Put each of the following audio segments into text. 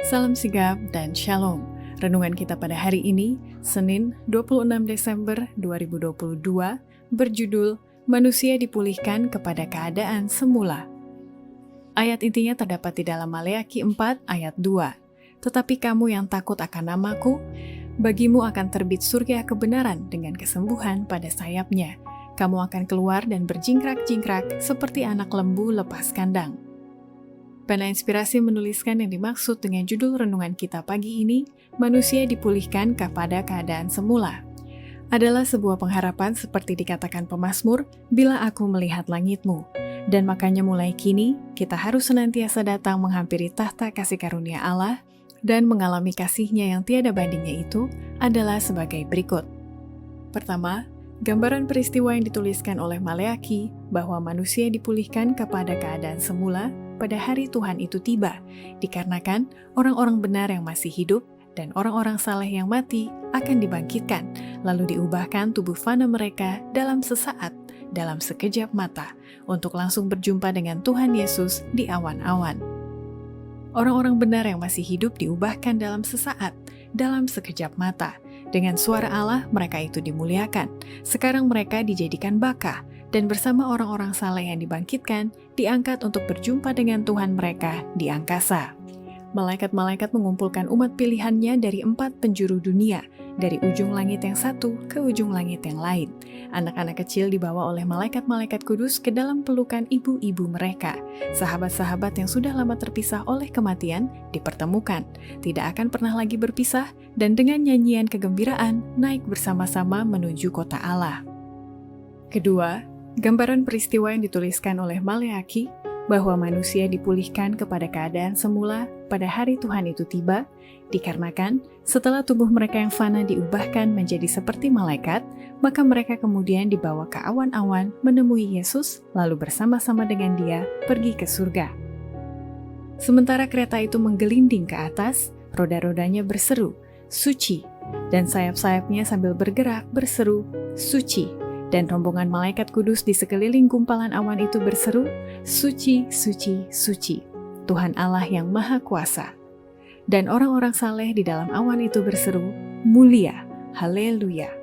Salam sigap dan shalom. Renungan kita pada hari ini, Senin 26 Desember 2022, berjudul Manusia Dipulihkan kepada Keadaan Semula. Ayat intinya terdapat di dalam Maleakhi 4 ayat 2. Tetapi kamu yang takut akan namaku, bagimu akan terbit surga kebenaran dengan kesembuhan pada sayapnya. Kamu akan keluar dan berjingkrak-jingkrak seperti anak lembu lepas kandang. Pena Inspirasi menuliskan yang dimaksud dengan judul renungan kita pagi ini, manusia dipulihkan kepada keadaan semula. Adalah sebuah pengharapan seperti dikatakan pemazmur, bila aku melihat langitmu. Dan makanya mulai kini, kita harus senantiasa datang menghampiri tahta kasih karunia Allah, dan mengalami kasih-Nya yang tiada bandingnya itu adalah sebagai berikut. Pertama, gambaran peristiwa yang dituliskan oleh Maleakhi bahwa manusia dipulihkan kepada keadaan semula pada hari Tuhan itu tiba, dikarenakan orang-orang benar yang masih hidup dan orang-orang saleh yang mati akan dibangkitkan, lalu diubahkan tubuh fana mereka dalam sesaat, dalam sekejap mata, untuk langsung berjumpa dengan Tuhan Yesus di awan-awan. Orang-orang benar yang masih hidup diubahkan dalam sesaat, dalam sekejap mata. Dengan suara Allah, mereka itu dimuliakan. Sekarang mereka dijadikan baka, dan bersama orang-orang saleh yang dibangkitkan, diangkat untuk berjumpa dengan Tuhan mereka di angkasa. Malaikat-malaikat mengumpulkan umat pilihannya dari 4 penjuru dunia, dari ujung langit yang satu ke ujung langit yang lain. Anak-anak kecil dibawa oleh malaikat-malaikat kudus ke dalam pelukan ibu-ibu mereka. Sahabat-sahabat yang sudah lama terpisah oleh kematian dipertemukan, tidak akan pernah lagi berpisah, dan dengan nyanyian kegembiraan naik bersama-sama menuju kota Allah. Kedua, gambaran peristiwa yang dituliskan oleh Maleakhi bahwa manusia dipulihkan kepada keadaan semula pada hari Tuhan itu tiba, dikarenakan setelah tubuh mereka yang fana diubahkan menjadi seperti malaikat, maka mereka kemudian dibawa ke awan-awan menemui Yesus, lalu bersama-sama dengan Dia pergi ke surga. Sementara kereta itu menggelinding ke atas, roda-rodanya berseru, "Suci!" dan sayap-sayapnya sambil bergerak berseru, "Suci!" Dan rombongan malaikat kudus di sekeliling gumpalan awan itu berseru, "Suci, suci, suci, Tuhan Allah yang Maha Kuasa." Dan orang-orang saleh di dalam awan itu berseru, "Mulia, haleluya."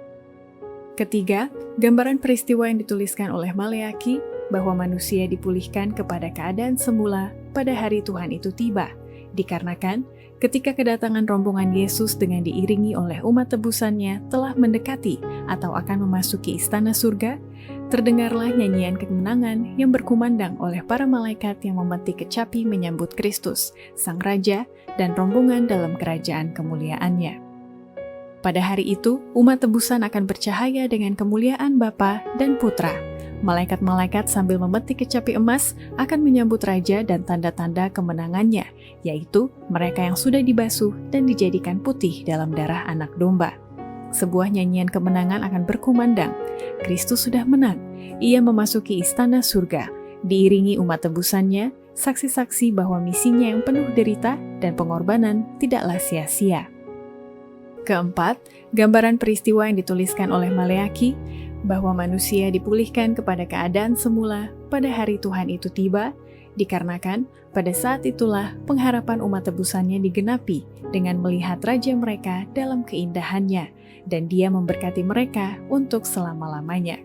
Ketiga, gambaran peristiwa yang dituliskan oleh Maleakhi bahwa manusia dipulihkan kepada keadaan semula pada hari Tuhan itu tiba, dikarenakan ketika kedatangan rombongan Yesus dengan diiringi oleh umat tebusannya telah mendekati atau akan memasuki istana surga, terdengarlah nyanyian kemenangan yang berkumandang oleh para malaikat yang memetik kecapi menyambut Kristus, Sang Raja, dan rombongan dalam kerajaan kemuliaannya. Pada hari itu, umat tebusan akan bercahaya dengan kemuliaan Bapa dan Putra. Malaikat-malaikat sambil memetik kecapi emas akan menyambut Raja dan tanda-tanda kemenangannya, yaitu mereka yang sudah dibasuh dan dijadikan putih dalam darah anak domba. Sebuah nyanyian kemenangan akan berkumandang. Kristus sudah menang. Ia memasuki istana surga, diiringi umat tebusannya, saksi-saksi bahwa misinya yang penuh derita dan pengorbanan tidaklah sia-sia. Keempat, gambaran peristiwa yang dituliskan oleh Maleakhi bahwa manusia dipulihkan kepada keadaan semula pada hari Tuhan itu tiba, dikarenakan pada saat itulah pengharapan umat tebusannya digenapi dengan melihat Raja mereka dalam keindahannya, dan Dia memberkati mereka untuk selama-lamanya.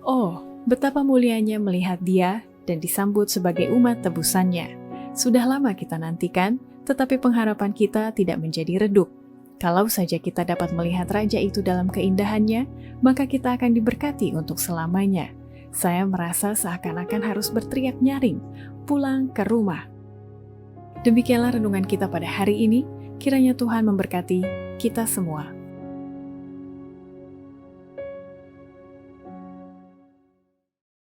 Oh, betapa mulianya melihat Dia dan disambut sebagai umat tebusannya. Sudah lama kita nantikan, tetapi pengharapan kita tidak menjadi redup. Kalau saja kita dapat melihat Raja itu dalam keindahannya, maka kita akan diberkati untuk selamanya. Saya merasa seakan-akan harus berteriak nyaring, pulang ke rumah. Demikianlah renungan kita pada hari ini, kiranya Tuhan memberkati kita semua.